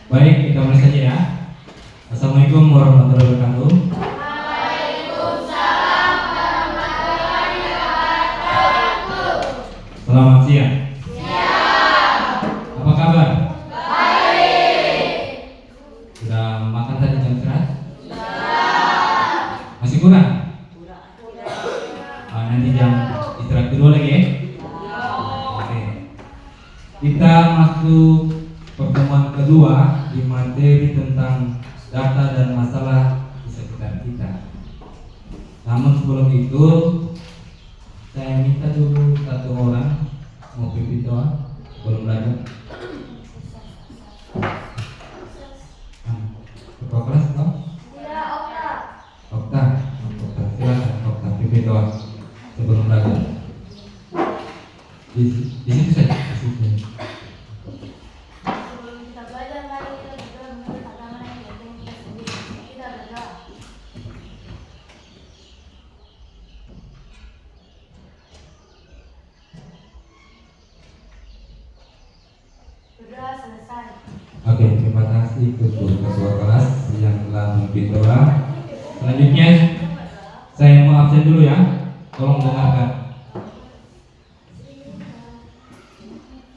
Baik, kita mulai saja ya. Assalamualaikum warahmatullahi wabarakatuh. Waalaikumsalam warahmatullahi wabarakatuh. Selamat siang. Siang. Apa kabar? Baik. Sudah makan tadi jam istirahat? Sudah. Masih kurang? Nanti jam istirahat kedua lagi ya. Oke. Kita masuk pertemuan kedua di materi tentang data dan masalah di sekitar kita. Namun sebelum itu saya minta dulu satu orang mau pipit doang sebelum belajar. Ketua kelas toh? Tidak, Okta. Okta, silakan Okta pipit doang sebelum belajar. Di situ saja. Di situ. Sebelum kita belajar, mari kita juga mengenal tantangan yang diajarkan kita sendiri. Kita berdoa. Berdoa selesai. Oke, terima kasih ketua kelas yang telah memimpin doa. Selanjutnya saya mau absen dulu ya. Tolong dengarkan.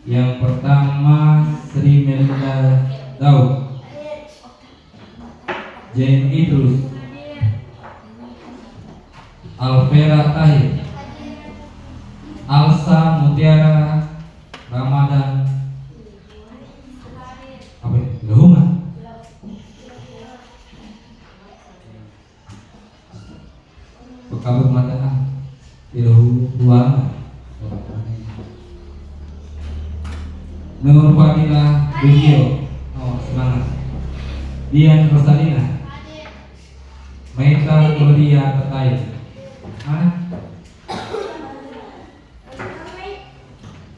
Yang pertama Sri Melinda Daud, Jane Idrus, Alvera Tahir, Alsa Mutiara Ramadan, apa itu? Lehuma. Pekabut mata tidak ruang. Nur Fadila Dugio, oh semangat. Dian Rosalina, Maita Gloria Tetai,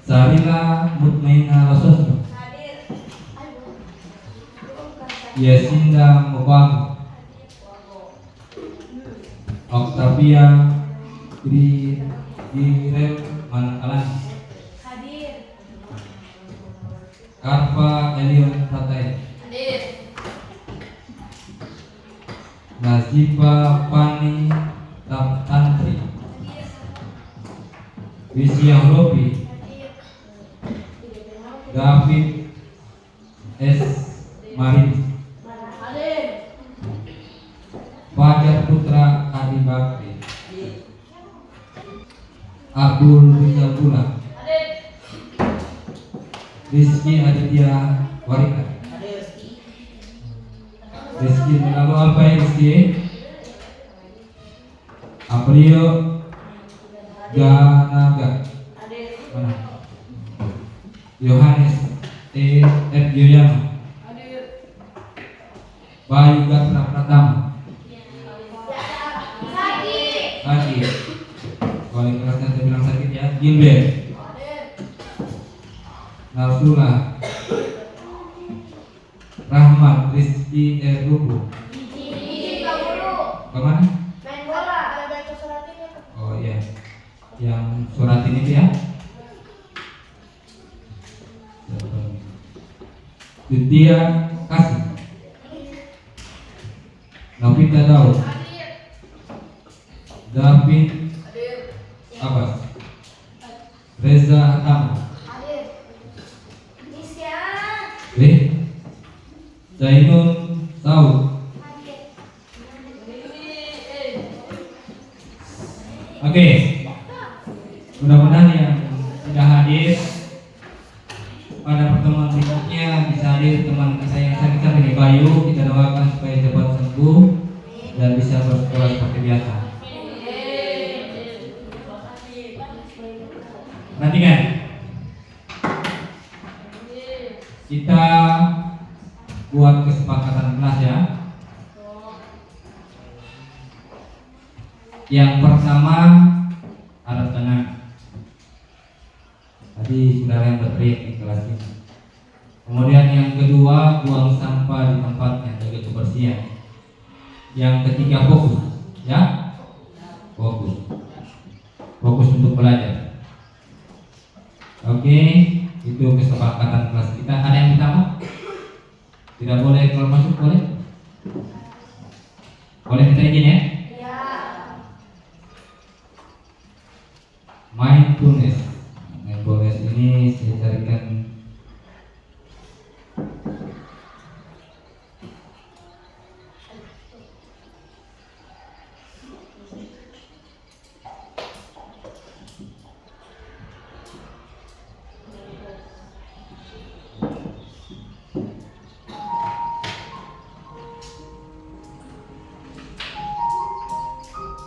Sarila Mutmaina Rasul, Yasinda Mokwago, Octavia Girel Manakalan, Hadir. Karva Elion Tatai, Hadir. Nazifa Fani Tantri, Wisya Robi, David S. Marin, Hadir. Fajar Putra Adi Bakri, Abdul Rizal Bula, Hadir. Rizky Aditya Warika, Rizky lalu apa ya Rizky? Aprio Ganaga, Hadir. mana? Yohanes F. Yoyama, Hadir. Bayu Gatra Pratama, Sakit. sakit. Wali kelasnya saya bilang sakit ya. Gilbert, Hadir. Narsula, Rahmat Rizky Rubu. Izin Pak Guru. Kemana? Main bola. Ada baca surat ini. Oh iya, yang surat ini dia. Dutia Kasih, Novita Daud, Hadir. David Hadir. Abbas, Reza Atama, Hadir. Nisya. Zainun Saud. Hadir. Oke, mudah-mudahan yang sudah hadir pada pertemuan berikutnya bisa hadir teman saya yang sakit seperti Bayu. Kita doakan supaya cepat sembuh dan bisa bersekolah seperti biasa. Perhatikan, kita buat kesepakatan kelas ya. Yang pertama harap tenang. Tadi saudara yang berteriak di kelas ini. Kemudian yang kedua buang sampah di tempatnya, jaga kebersihan. Yang ketiga fokus, ya, fokus untuk belajar. Oke, itu kesepakatan kelas kita. Ada yang ditambah? Tidak boleh keluar masuk, boleh? Boleh minta izin ya? Ya. Mindfulness. Mindfulness ini saya carikan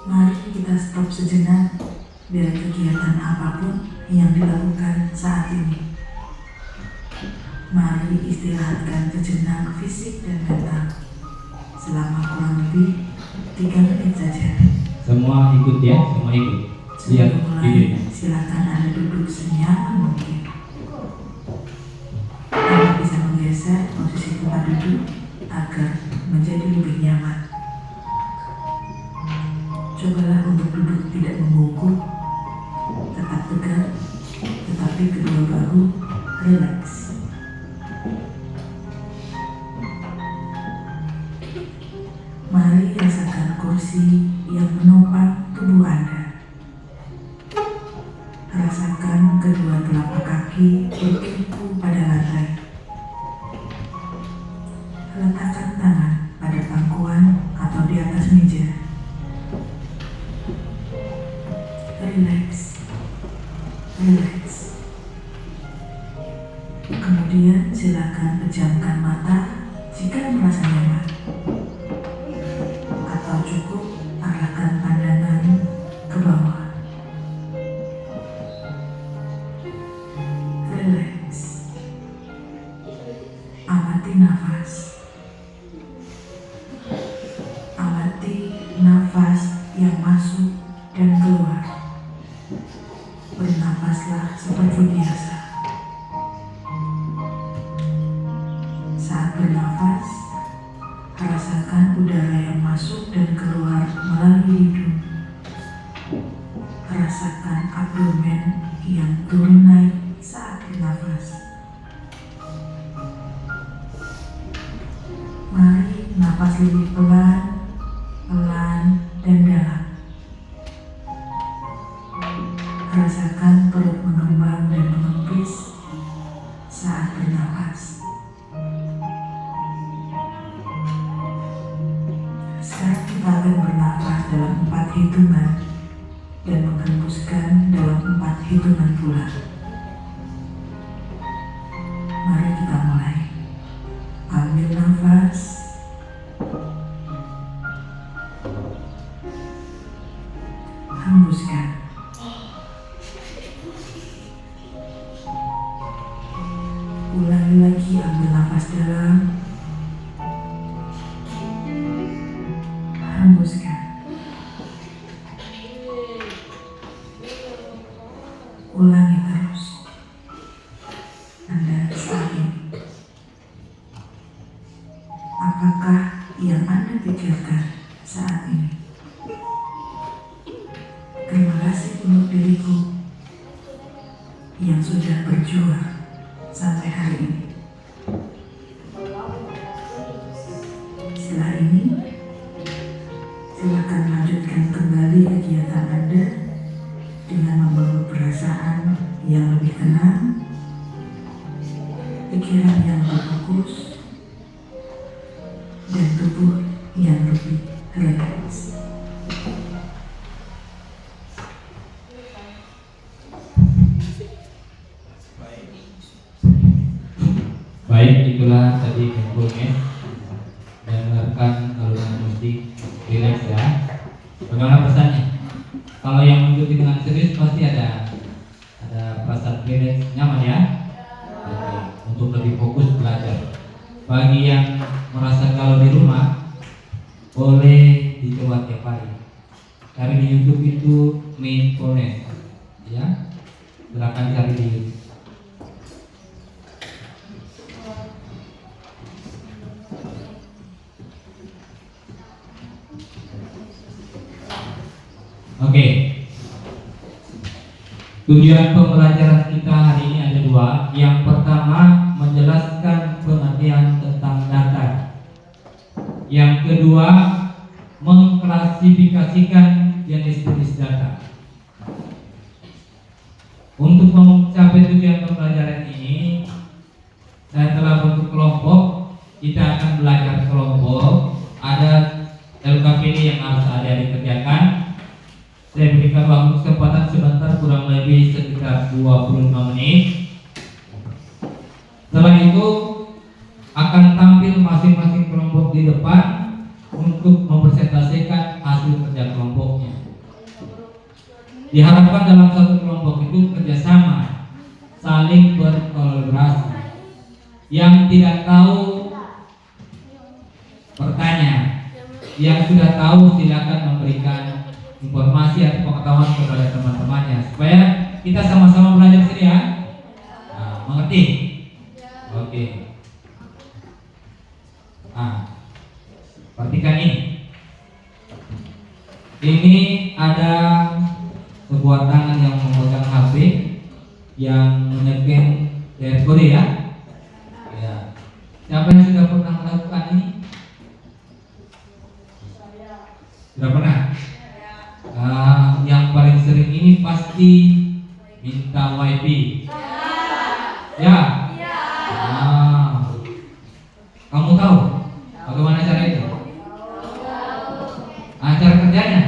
Mari kita stop sejenak dari kegiatan apapun yang dilakukan saat ini. Mari istirahatkan sejenak fisik dan mental selama kurang lebih 3 menit saja. semua ikut ya, semua ikut. Lihat Sebelum mulai, ini. silakan Anda duduk senyaman mungkin. Anda bisa menggeser posisi tempat duduk agar menjadi lebih nyaman. Cobalah untuk duduk tidak membungkuk, tetap tegak, tetapi kedua bahu rileks. Mari rasakan kursi yang menopang tubuh Anda. Rasakan kedua telapak kaki bertumpu pada lantai. Letakkan tangan pada pangkuan atau di atas meja. Relax, relax. Kemudian silakan pejamkan mata jika merasa nyaman, atau cukup arahkan pandangan ke bawah. Relax. Amati nafas. Amati nafas yang masuk dan keluar. Bernafaslah seperti biasa. Saat bernafas, rasakan udara yang masuk dan keluar melalui hidung. Rasakan abdomen yang turun naik saat bernafas. Mari nafas lebih pelan, pelan, dan dalam. Rasakan perut mengembang dan mengempis saat bernafas. Sekarang kita akan bernafas dalam 4 hitungan dan menghembuskan dalam 4 hitungan pula. Mari kita mulai. Ambil nafas. Hembuskan. Ulangi lagi, ambil nafas dalam. Hembuskan. Ulangi terus. Anda saat ini. Apakah yang Anda pikirkan saat ini? Terima kasih untuk diriku yang sudah berjuang sampai hari ini. Setelah ini, silakan lanjutkan kembali kegiatan Anda dengan membawa perasaan yang lebih tenang, pikiran yang lebih fokus, dan tubuh yang lebih rileks. Baik, itulah tadi handphonenya. Dengarkan alunan musik, relax ya. Bagaimana pesannya? Kalau yang mengikuti dengan serius pasti ada perasaan relax, nyaman ya. Oke, untuk lebih fokus belajar. Bagi yang merasa kalau di rumah, boleh dicoba tiap hari. Cari di YouTube itu mindfulness, ya. Silakan cari di YouTube. Oke. Tujuan pembelajaran kita hari ini ada 2. Yang pertama, menjelaskan pengertian tentang data kedua, mengklasifikasikan jenis-jenis data. Untuk mencapai tujuan pembelajaran ini, saya telah bentuk kelompok. Kita akan belajar kelompok. Ada LKPD yang harus adik-adik kerjakan. Saya berikan waktu kesempatan sebentar, kurang lebih sekitar 25 menit. Setelah itu akan tampil masing-masing kelompok di depan untuk mempresentasikan hasil kerja kelompoknya. Diharapkan dalam satu kelompok itu kerjasama, saling berkolaborasi. Yang tidak tahu bertanya, yang sudah tahu silakan memberikan informasi atau pengetahuan kepada teman-temannya supaya kita sama-sama belajar sini ya. Nah, mengerti? Oke. Perhatikan ini. Ini ada sebuah tangan yang memegang HP yang menyeken QR kode ya. Ya. Siapa yang sudah pernah melakukan ini? Sudah pernah? Yang paling sering ini pasti minta wifi. Ya. Kamu tahu bagaimana cara itu? Cara kerjanya?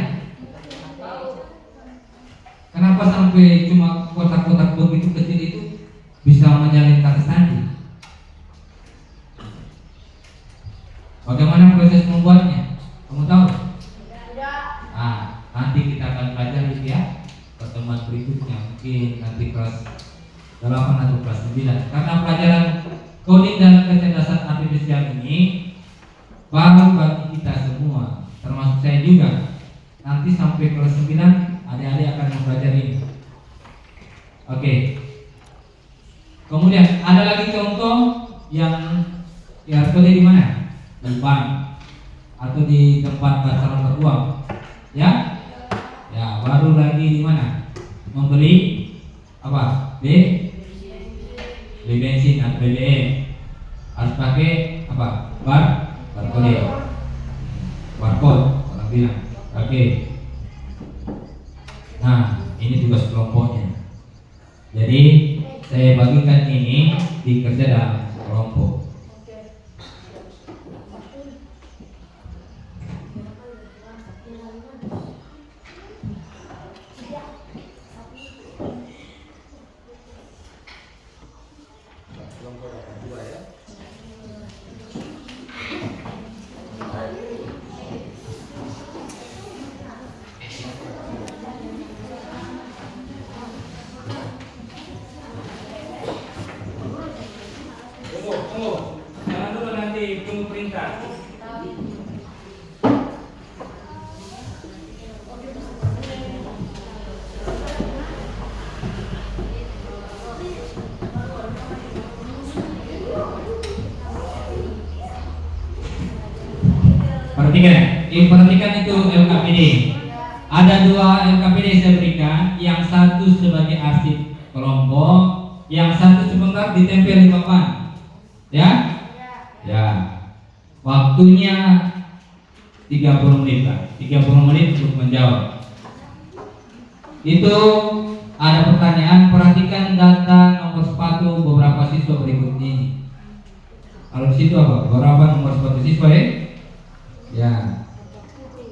Kenapa sampai cuma kotak-kotak begitu kecil itu bisa menyalin kata sandi? Bagaimana proses membuatnya? Kamu tahu? Nanti kita akan belajar gitu ya. Pertemuan berikutnya mungkin nanti kelas 8 atau kelas 9. Karena pelajaran coding dan kecerdasan artifisial ini baru bagi kita semua, termasuk saya juga. Nanti sampai kelas 9 adik-adik akan mempelajari ini. Oke. Kemudian ada lagi contoh yang kode di mana? Di bank atau di tempat transfer uang. Ya? Ya, baru lagi di mana? Membeli apa? Beli bensin atau BBM. Harus pakai apa? Barcode. Barcode orang bilang. Oke. Nah, ini tugas kelompoknya. Jadi saya bagikan ini dikerja dalam kelompok. Jangan dulu nanti tunggu perintah. Perhatikan itu LKPD. Ada dua LKPD saya berikan, yang satu sebagai arsip kelompok, yang satu sebentar ditempel di papan. Ya? Ya. Waktunya 30 menit Pak. 30 menit untuk menjawab. Itu ada pertanyaan, perhatikan data nomor sepatu beberapa siswa berikut ini. Kalau di situ apa? Beberapa nomor sepatu siswa ya? Ya.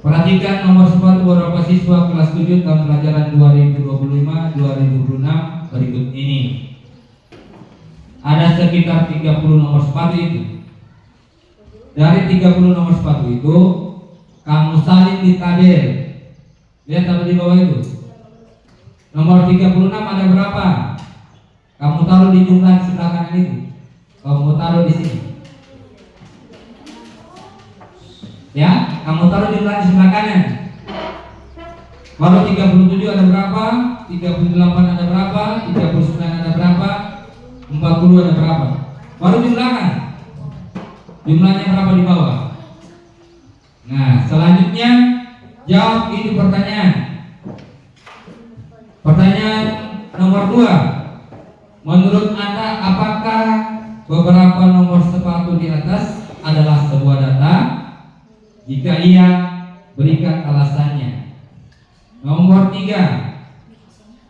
Perhatikan nomor sepatu beberapa siswa kelas 7 tahun pelajaran 2025-2026 berikut ini. Ada sekitar 30 nomor sepatu itu. Dari 30 nomor sepatu itu kamu salin di tabel. Lihat tabel di bawah itu. Nomor 36 ada berapa? Kamu taruh di jumlah di sebelah kanan itu. Kamu taruh di sini. Ya, kamu taruh jumlah di sebelah kanan. Baru 37 ada berapa? 38 ada berapa? 39 ada berapa? 40 ada berapa? Baru jumlahkan. Jumlahnya berapa di bawah? Nah, selanjutnya jawab ini pertanyaan. Pertanyaan nomor 2. Menurut Anda apakah beberapa nomor sepatu di atas adalah sebuah data? Jika iya, berikan alasannya. Nomor 3,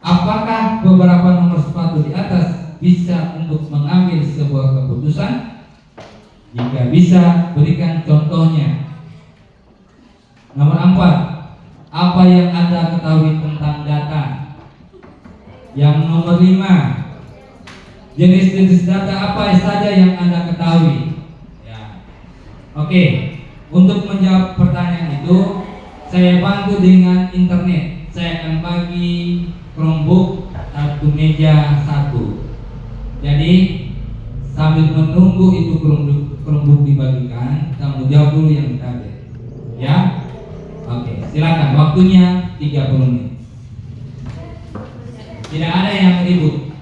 apakah beberapa nomor sepatu di atas bisa untuk mengambil sebuah keputusan? Jika bisa, berikan contohnya. Nomor 4, apa yang Anda ketahui tentang data? Yang nomor 5, jenis-jenis data apa saja yang Anda ketahui? Ya. Oke, untuk menjawab pertanyaan itu, saya bantu dengan internet. Saya akan bagi Chromebook satu meja satu. Jadi sambil menunggu itu Chromebook dibagikan, kamu jawab dulu yang tadi. Ya, oke, silakan. Waktunya 30 menit. Tidak ada yang ribut,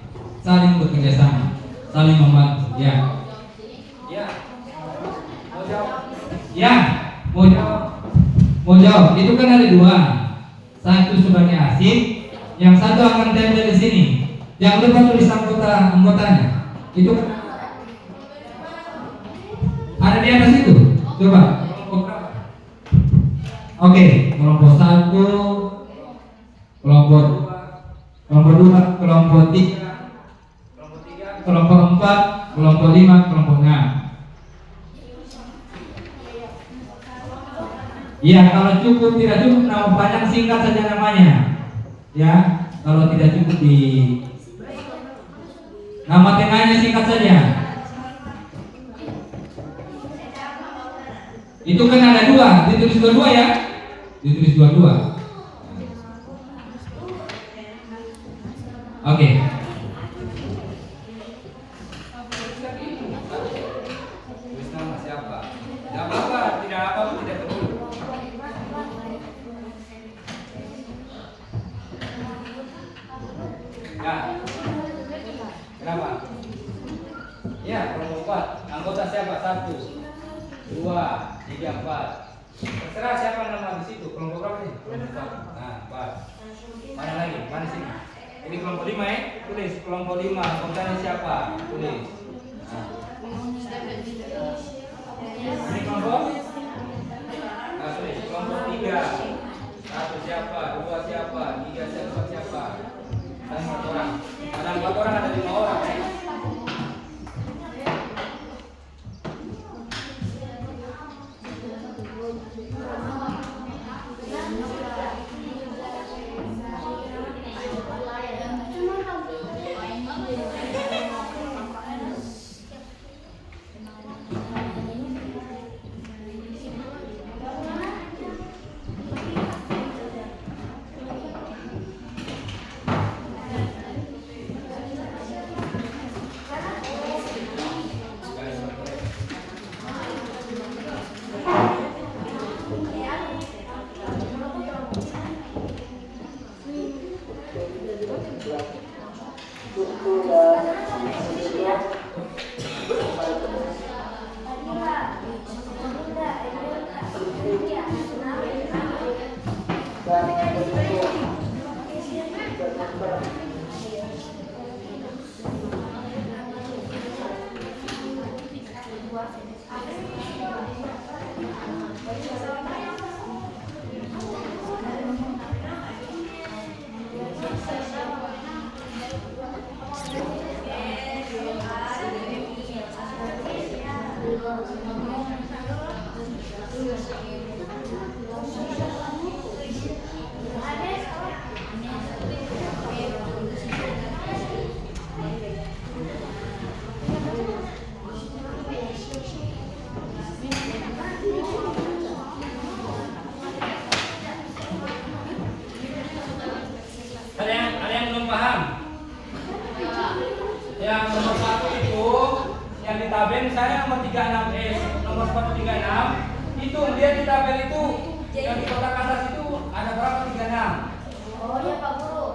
saling bekerja sama, saling membantu. Ya, ya, mau jawab? Ya, mau jawab. Itu kan ada 2. Satu sebagai asing, yang satu akan tempel di sini. Jangan lupa tulis anggotanya. Itu kan ada di atas itu. Coba. Oke, kelompok 1, kelompok 2, kelompok 3, kelompok 4, kelompok 5, kelompok 6. Iya, kalau cukup tidak cukup nama panjang singkat saja namanya. Ya, kalau tidak cukup di nama tengahnya singkat saja. Itu kan ada 2, ditulis 22 ya. Ditulis 22. Oke. Tulis nama siapa? Tidak apa-apa, tidak peduli. Ya. Kenapa? Ya, kelompok 4. Anggota siapa? 1, 2, 3, 4. Terserah siapa nama di situ. Kelompok berapa nih? Kelompok 4. Nah, 4. Mana lagi? Mana sini? Ini kelompok 5 ya? Tulis kelompok 5. Anggotanya siapa? Tulis. Nah. Ini kelompok? Nah, tulis kelompok 3. 1 siapa? 2 siapa? 3 siapa? Siapa? Ada 4 orang. Ada 4 orang, ada 5 orang ya? Ada yang belum paham? Yang nomor 1 itu yang di tabel saya nomor 36S, nomor 136 itu dia di tabel itu yang di kotak atas itu ada berapa? 36. Oh ya Pak Guru.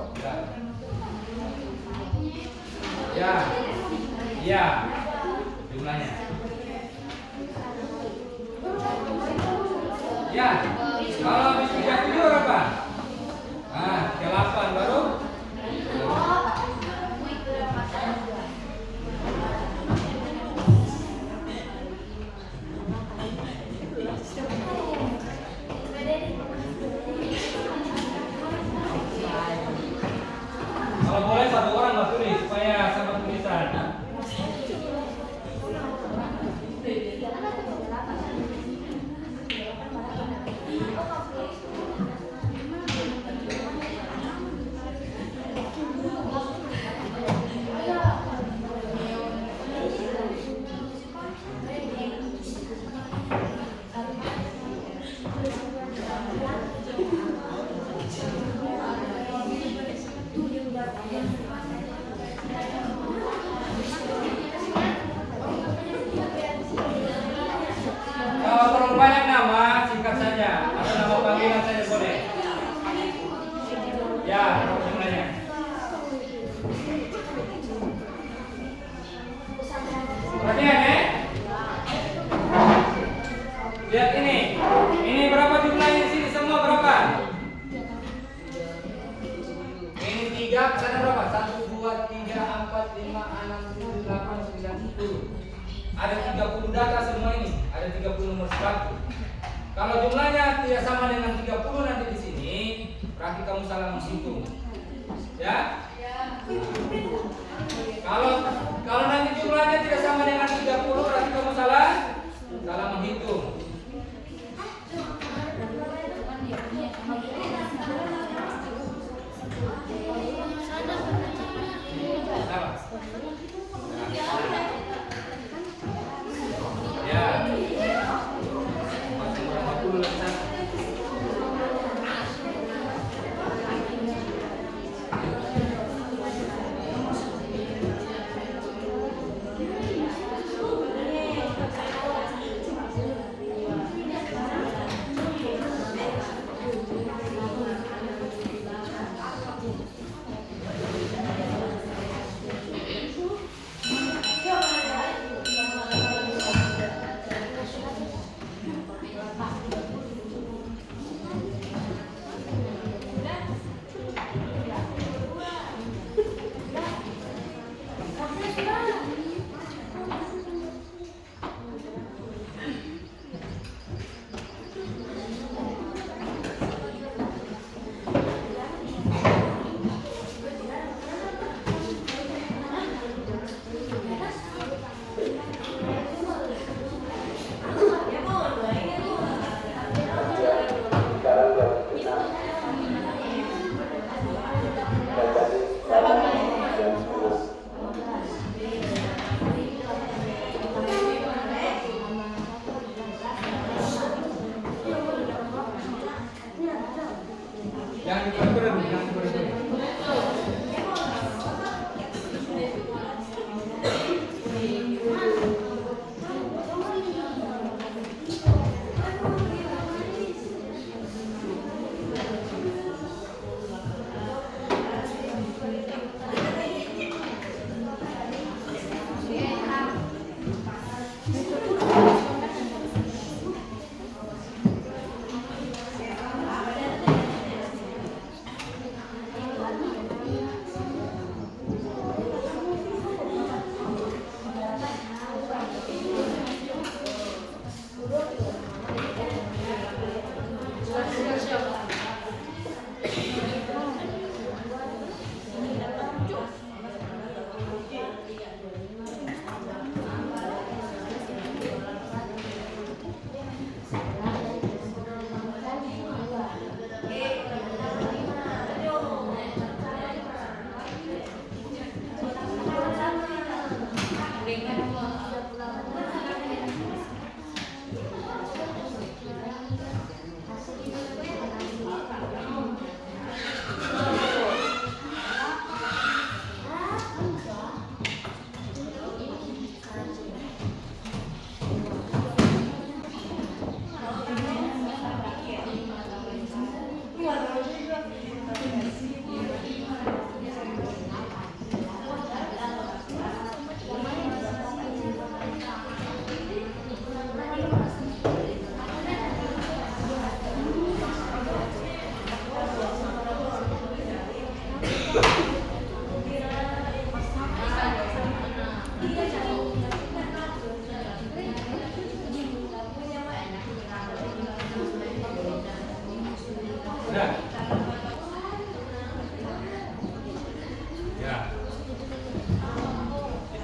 Ya. Iya. Jumlahnya. Ya. Kalau habis 37 berapa? Nah, 38 baru. Ada 30 data semua ini, ada 30 nomor sepatu. Kalau jumlahnya tidak sama dengan 30 nanti di sini, berarti kamu salah menghitung. Ya? Kalau nanti jumlahnya tidak sama dengan 30, berarti kamu salah menghitung.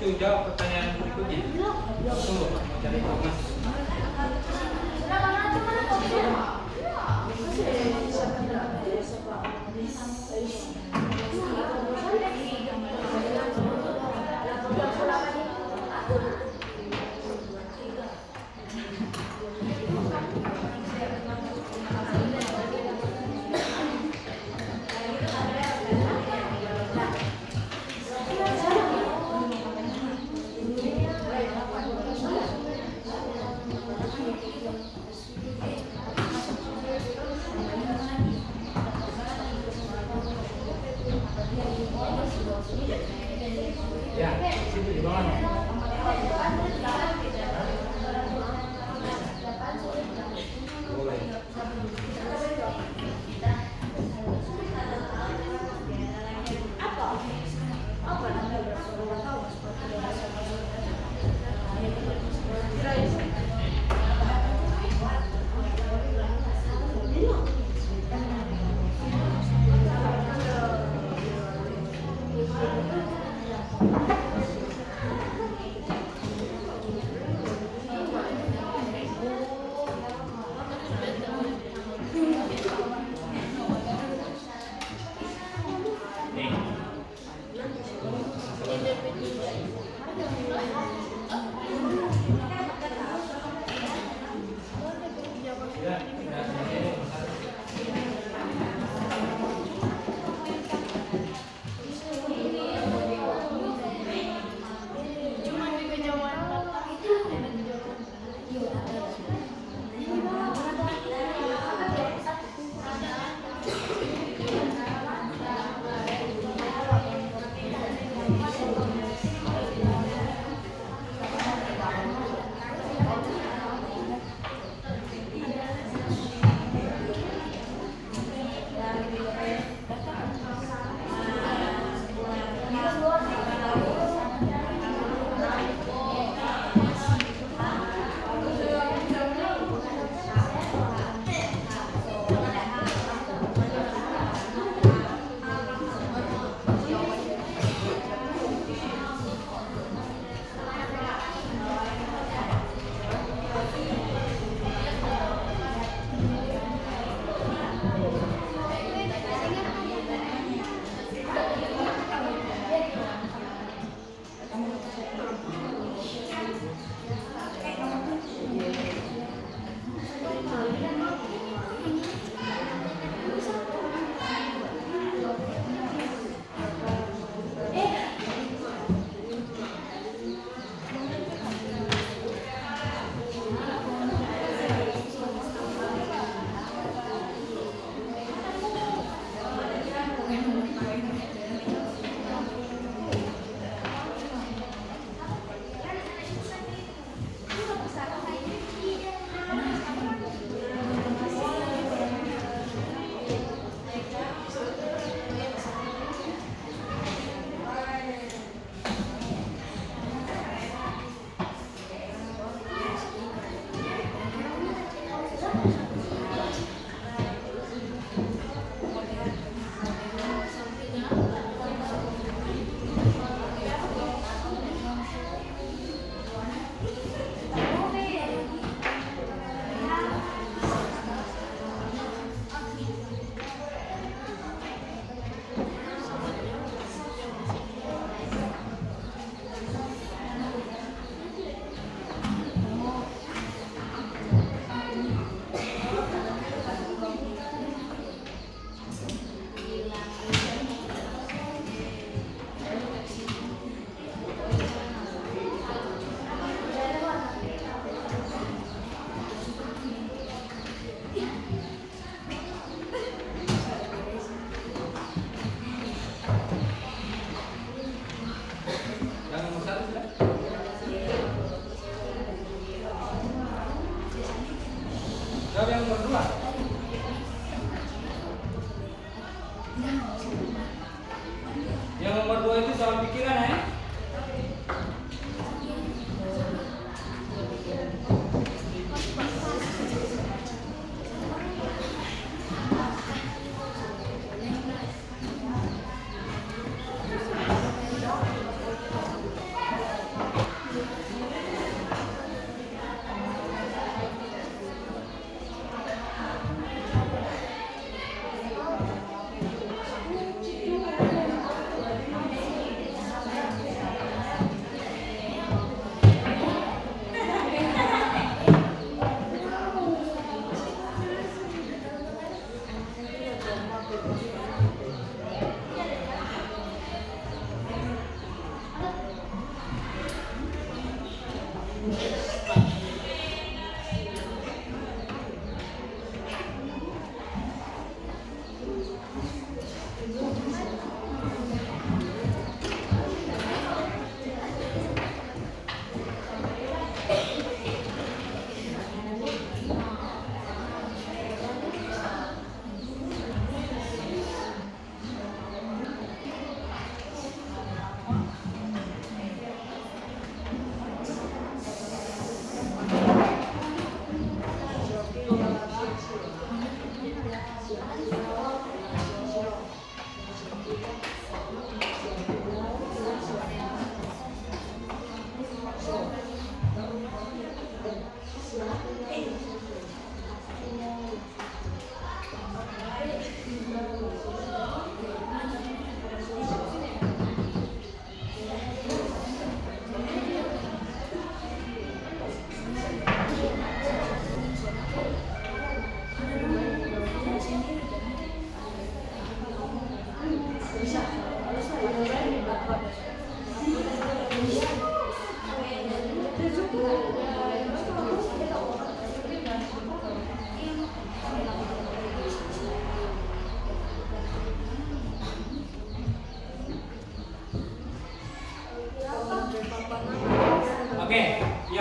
Itu jawab pertanyaan berikutnya. Tunggu, mau cari informasi.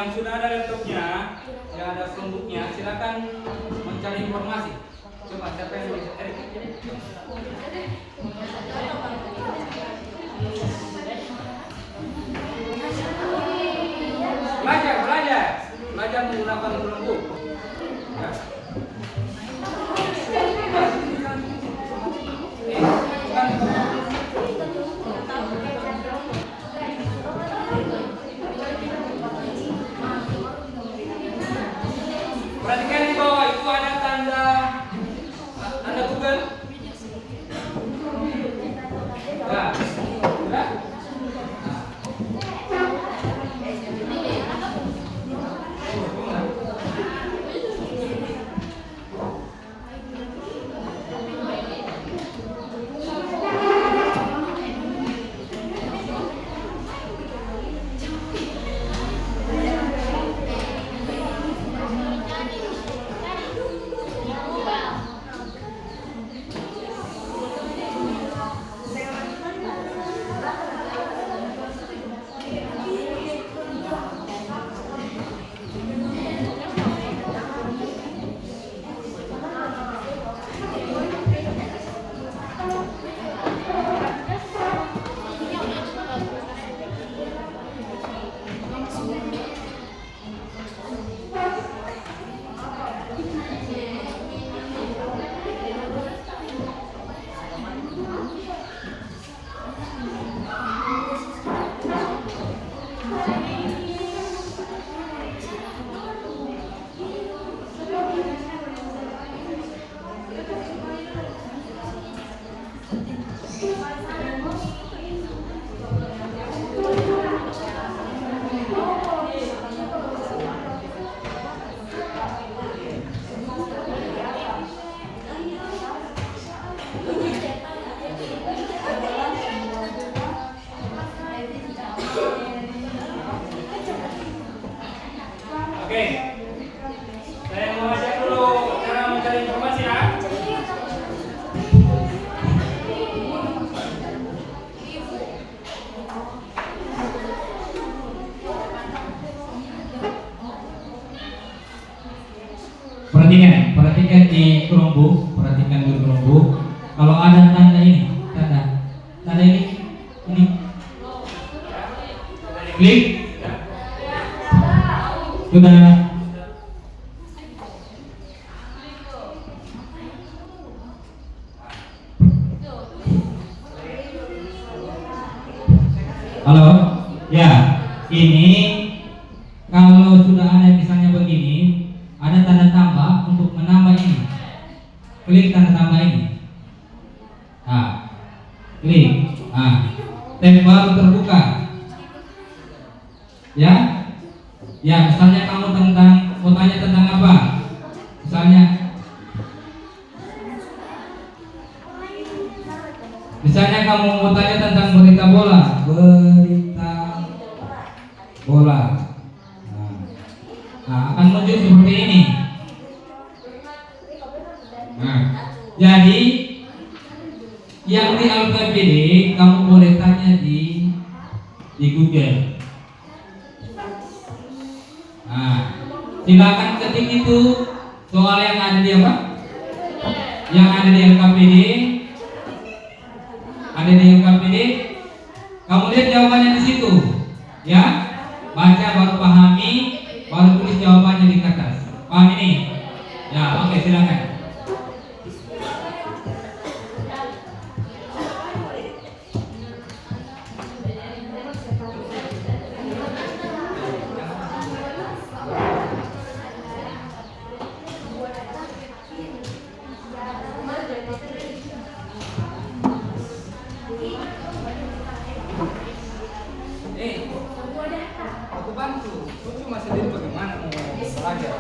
yang sudah ada laptopnya, yang ada Chromebooknya, silakan mencari informasi. Coba siapa yang bisa? Erik. Belajar menggunakan Chromebook. Ya. Perhatikan di bawah itu ada tanda Google. Ya, sudah. Oke, saya mau ajak dulu cara mencari informasi ya. Perhatikan di Chromebook, kalau ada tanda ini, tanda ini, klik. Sudah. Halo, ya, ini kalau sudah ada misalnya begini, ada tanda tambah untuk menambah ini. Klik tanda tambah ini. Nah, klik. Nah, tab baru terbuka. Ya. Ya, misalnya kamu mau tanya tentang apa? Misalnya kamu mau tanya tentang berita bola. Nah, akan muncul seperti ini. Nah, jadi yang di AlphaPD kamu boleh tanya di Google. Nah, silakan ketik itu soal yang ada di apa? Yang ada di LKPD. Kamu lihat jawabannya di situ, ya. Baca baru pahami, baru tulis jawabannya di kertas. Paham ini? Ya, oke, silakan. Aku bantu. Aku cuma sendiri bagaimana mau belajar.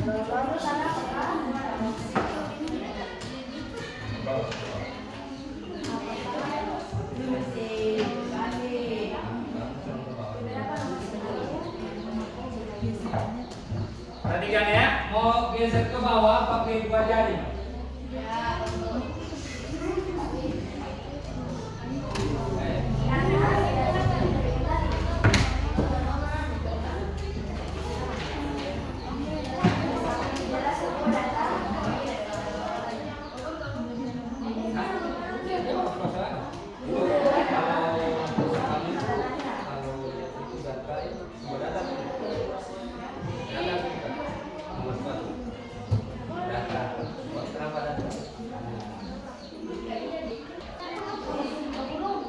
Terus ada apa? Perhatikan ya, mau geser ke bawah pakai dua jari.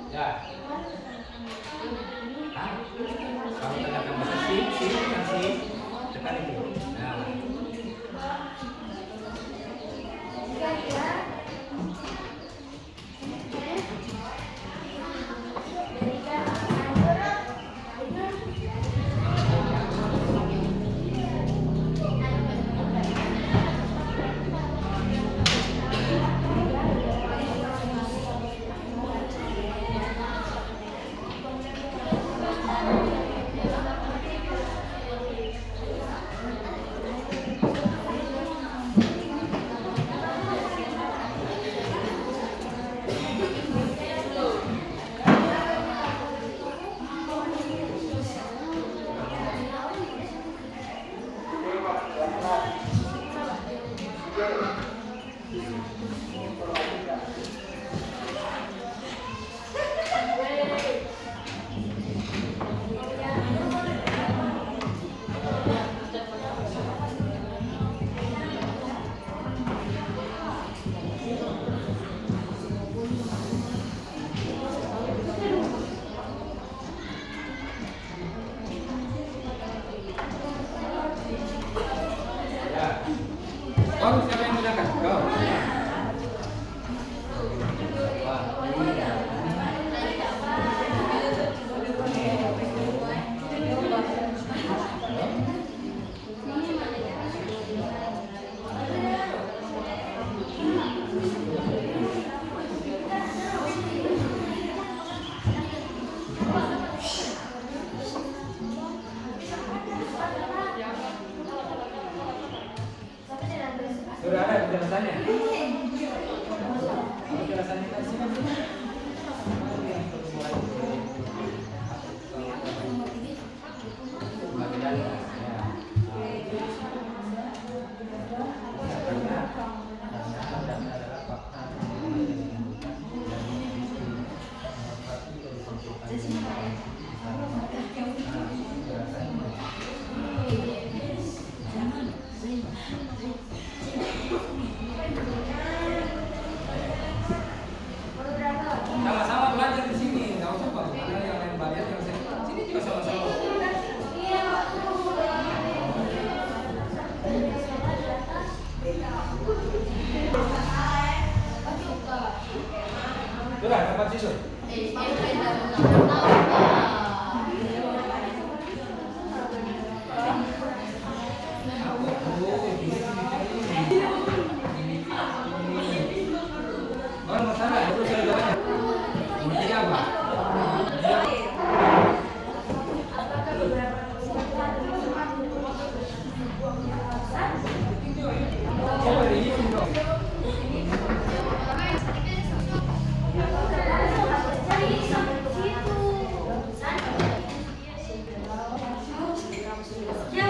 Ya. Kamu tekan bahasa sih, tekan itu. Nah. Baru siapa yang gunakan? Kau. Sudah ada penjelasannya? Penjelasannya kan sih. Sama-sama belajar di sini, nggak usah Pak. Karena yang lain belajar yang sini juga sama-sama. Sudah dapat tisu. Baru masalah, terus saya jawabnya. Berarti apa? Coba dihitung dong. Ya,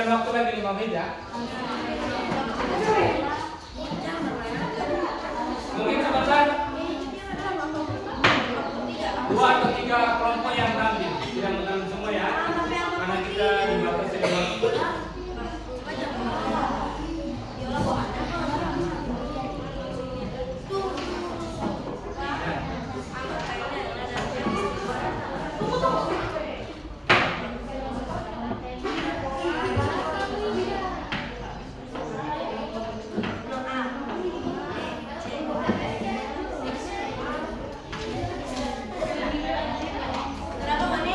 waktu lagi 5 meja. Mungkin sebentar 2 atau 3 kelompok yang tampil, tidak mengambil semua ya, karena kita dibatasi waktu. Berapa menit?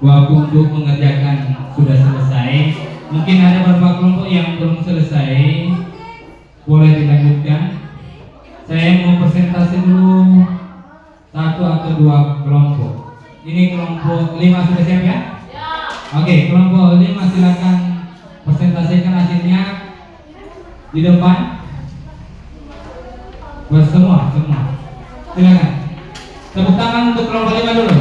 waktu untuk mengerjakan sudah selesai. Mungkin ada beberapa kelompok yang belum selesai, boleh dilanjutkan. Saya mau presentasi dulu 1 atau 2 kelompok. Ini kelompok 5 sudah siap ya? Oke, kelompok 5 silakan presentasikan hasilnya di depan. Semua. Silakan. Tepuk tangan untuk kelompok 5 dulu.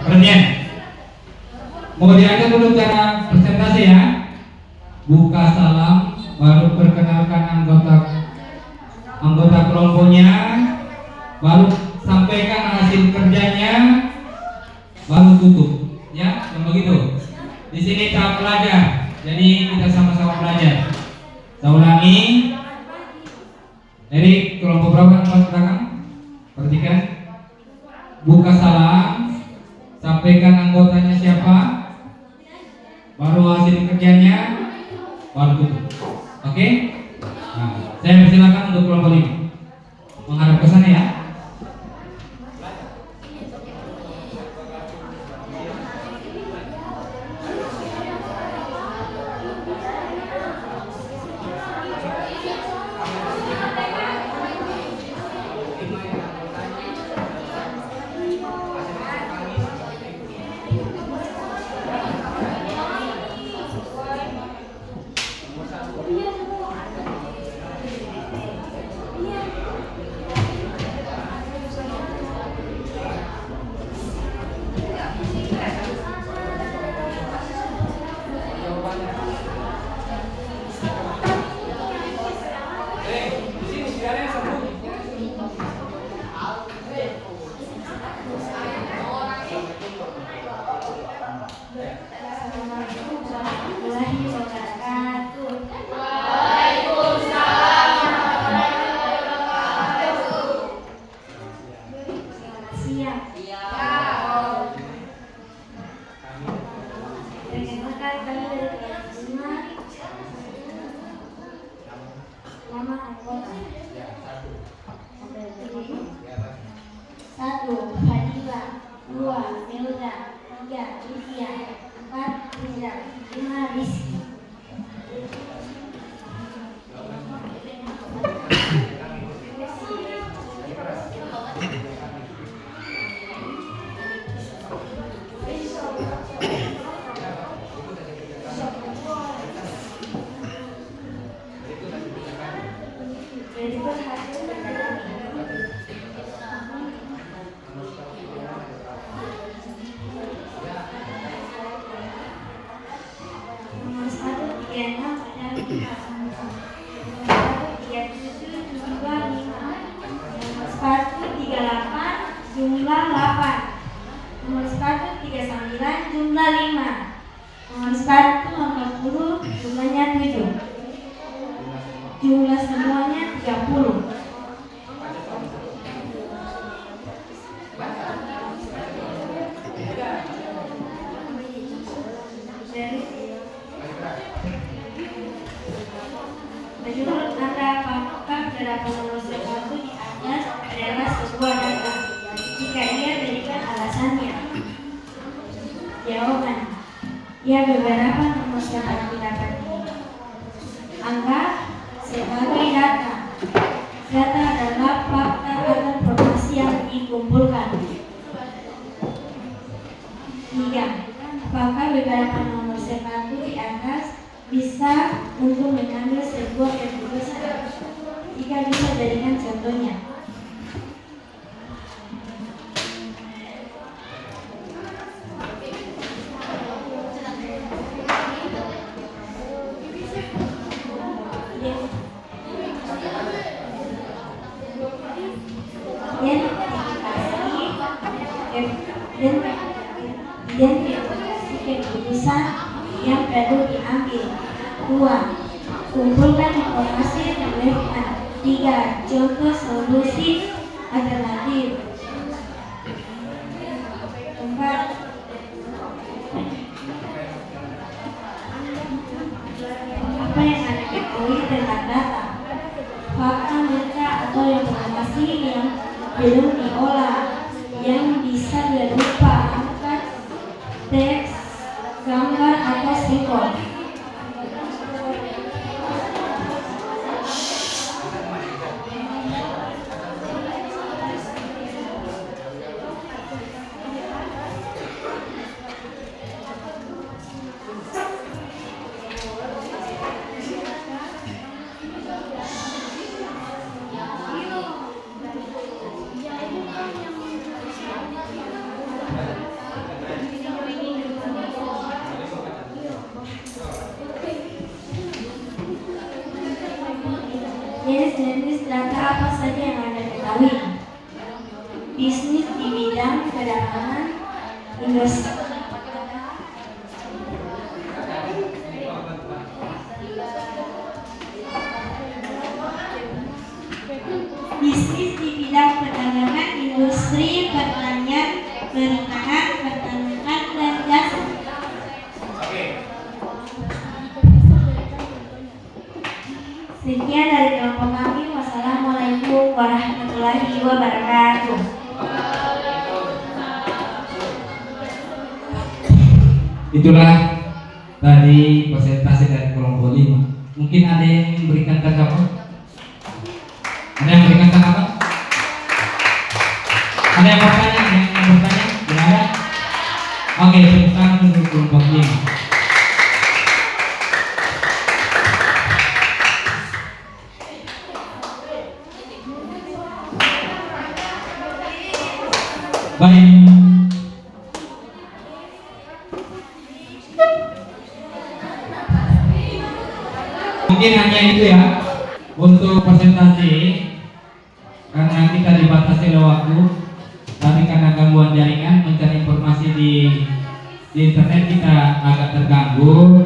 Perhatian. Mau diatur dulu cara presentasi ya. Buka salam, baru perkenalkan anggota kelompoknya, baru sampaikan hasil kerjanya, baru tutup. Ya, yang begitu. Di sini tahap belajar. Jadi kita sama-sama belajar. Saya ulangi. Dari kelompok berapa yang belakang? Perhatikan. Buka salam, sampaikan anggotanya siapa, baru hasil kerjanya, baru tutup. Oke? Nah, saya persilakan untuk kelompok 5 menghadap ke sana ya. Jumlah 8. Nomor sepatu 39 jumlah 5. Nomor sepatu nomor 10 jumlahnya 7. Jumlah semuanya 30. Menurut Anda, apakah gerakan nomor sepatu di atas adalah sebuah data? Jika iya, berikan alasannya. Jawaban: ya, beberapa nomor sepatu dapat dianggap sebagai data. Data adalah fakta atau informasi yang dikumpulkan. 3. Apakah beberapa nomor sepatu di atas bisa untuk mengambil sebuah keputusan? Jika bisa, jadikan contoh. contohnya. Identifikasi keputusan yang perlu diambil. 2. Kumpulkan informasi yang relevan. 3. Contoh solusi alternatif. 4. Apa yang Anda ketahui tentang data? Fakta, data, atau informasi yang belum diolah, yang bisa berupa angka, teks, gambar, atau simbol. Jenis-jenis data apa saja yang Anda ketahui? Bisnis di bidang perdagangan, industri, bisnis di bidang perdagangan, industri, pertanian, perikanan, peternakan, dan jasa. Sekian dari kelompok kami. Wassalamualaikum warahmatullahi wabarakatuh. Itulah tadi presentasi dari kelompok 5. Mungkin ada yang memberikan tanggapan? Ada yang memberikan tanggapan? Ada yang bertanya? Tidak ada? Oke, tepuk tangan untuk kelompok 5. Baik. Mungkin hanya itu ya untuk presentasi, karena kita dibatasi oleh waktu. Tapi karena gangguan jaringan mencari informasi di internet kita agak terganggu.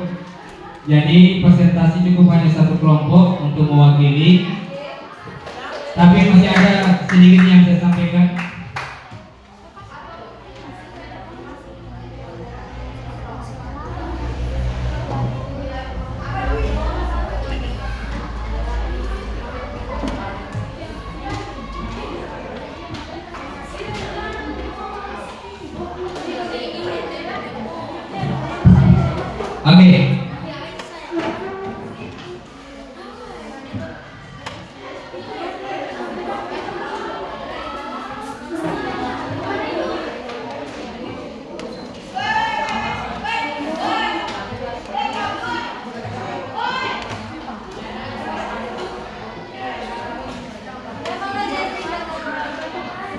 Jadi presentasi cukup hanya satu kelompok untuk mewakili. Tapi masih ada sedikit yang saya sampaikan. Oke.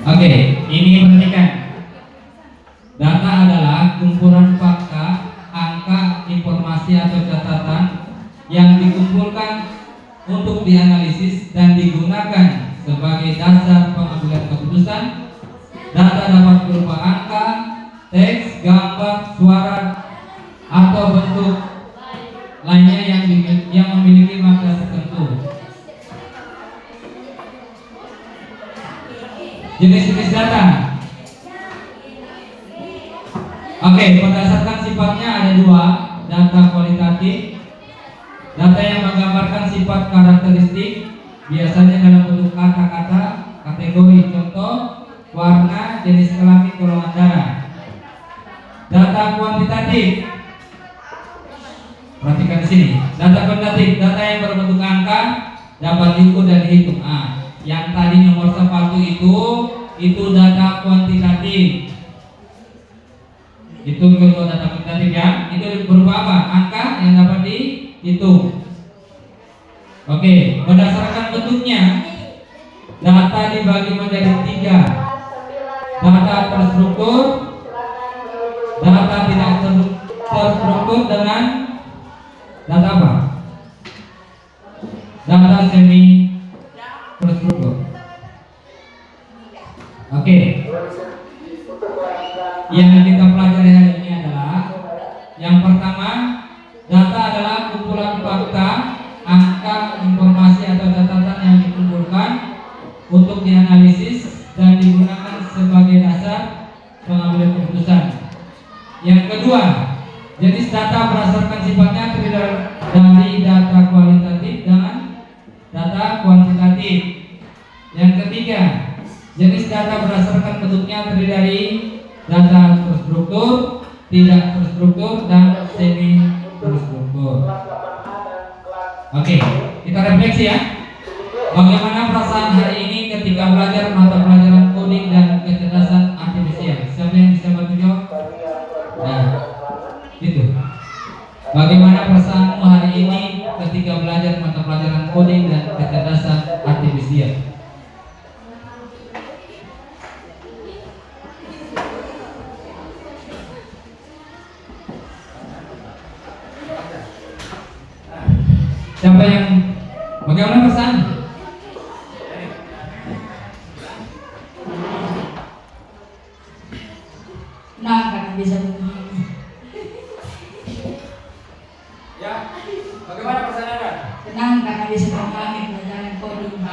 Oke, ini perhatikan. Data adalah kumpulan fakta, angka, informasi atau catatan yang dikumpulkan untuk dianalisis dan digunakan sebagai dasar pengambilan keputusan. Data dapat berupa angka, teks, gambar, suara, atau bentuk lainnya yang memiliki makna tertentu. Jenis-jenis data. Oke, berdasarkan sifatnya ada dua. Data kualitatif, data yang menggambarkan sifat karakteristik, biasanya dalam bentuk kata-kata, kategori, contoh, warna, jenis kelamin, golongan darah. Data kuantitatif, perhatikan di sini. Data kuantitatif, data yang berbentuk angka, dapat diukur dan dihitung. Yang tadi nomor 1 itu data kuantitatif. Itu contoh data kuantitatif ya. Itu berupa apa? Angka yang dapat dihitung. Oke, berdasarkan bentuknya Data dibagi menjadi 3. Data terstruktur, data tidak terstruktur, dengan data apa? Data semi terstruktur. Oke. Yang kita pelajari hari ini adalah yang pertama, data adalah kumpulan fakta, angka, informasi atau catatan yang dikumpulkan untuk dianalisis dan digunakan sebagai dasar pengambilan keputusan. Yang kedua, jenis data berdasarkan sifatnya terdiri dari data kualitatif dan data kuantitatif. Yang ketiga, jenis data berdasarkan bentuknya terdiri dari data terstruktur, tidak terstruktur, dan semi terstruktur. Oke, kita refleksi ya. Bagaimana perasaan hari ini ketika belajar mata pelajaran coding dan kecerdasan artifisial? Siapa yang bisa bantu jawab? Nah, itu. Bagaimana perasaanmu hari ini ketika belajar mata pelajaran coding dan kecerdasan artifisial? Siapa yang bagaimana perasaan? Nah, karena bisa memahami. Ya, bagaimana perasaan Anda? Tenang karena bisa memahami pelajaran coding.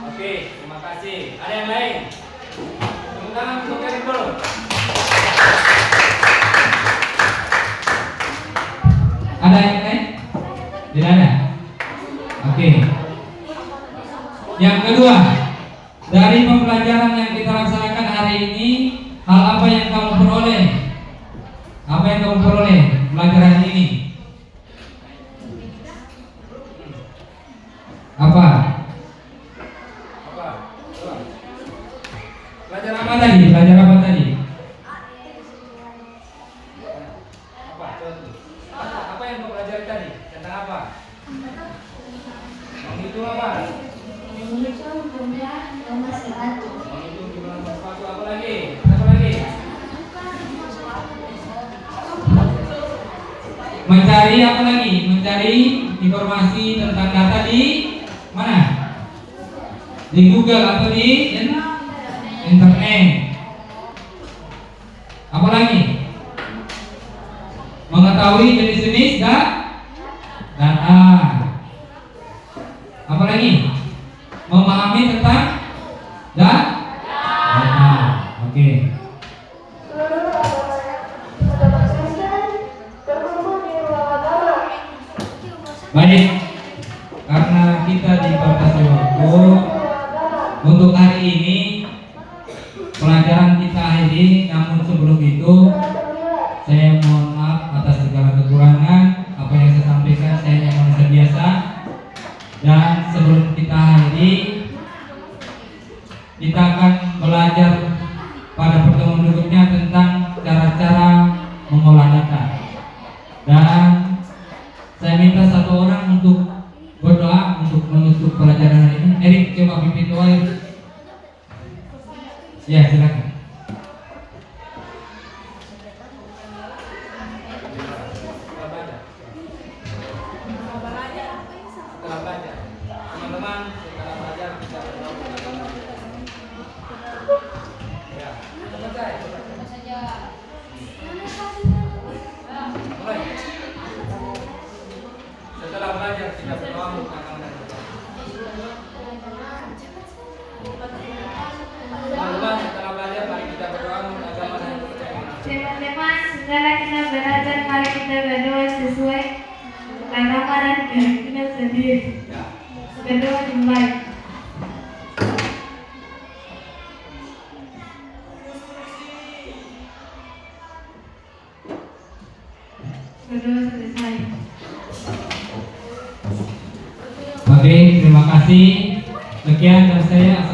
Oke, terima kasih. Ada yang lain? Tepuk tangan untuk Erik dulu. Ada yang lain? Tidak ada. Oke. Yang kedua, dari pembelajaran yang kita laksanakan hari ini, hal apa yang kamu peroleh? Apa yang kamu peroleh pelajaran ini? Apa? Apa? Belajar apa tadi? Belajar apa tadi? Apa yang kau pelajari tadi? Tentang apa? Menghitung apa? Menghitung jumlah nomor sepatu. Menghitung jumlah nomor sepatu. Apa lagi? Apa lagi? Mencari apa lagi? Mencari informasi tentang data di mana? Di Google atau di internet. Apa lagi? Mengetahui jenis-jenis data. Apa lagi? Memahami tentang data. Oke. Baik. Karena kita dibatasi waktu, untuk hari ini pelajaran kita akhiri. Namun sebelum itu, saya mohon maaf atas segala kekurangan. Apa yang saya sampaikan saya hanya manusia biasa. Dan sebelum kita akhiri, kita akan belajar pada pertemuan berikutnya tentang cara-cara mengolah data. Dan saya minta satu orang untuk berdoa untuk menutup pelajaran hari ini. Erik, coba pimpin doa. Ya, silakan. Setelah belajar, teman-teman, setelah belajar kita berdoa. Ya, selesai. Mulai. Setelah belajar kita berdoa untuk anak-anak. Teman-teman, setelah belajar mari kita berdoa untuk agama dan kepercayaan. Teman-teman, setelah kita belajar, mari kita berdoa sesuai agama dan keyakinan sendiri. Ya. Berdoa yang baik. Berdoa selesai. Oke, terima kasih. Sekian dari saya.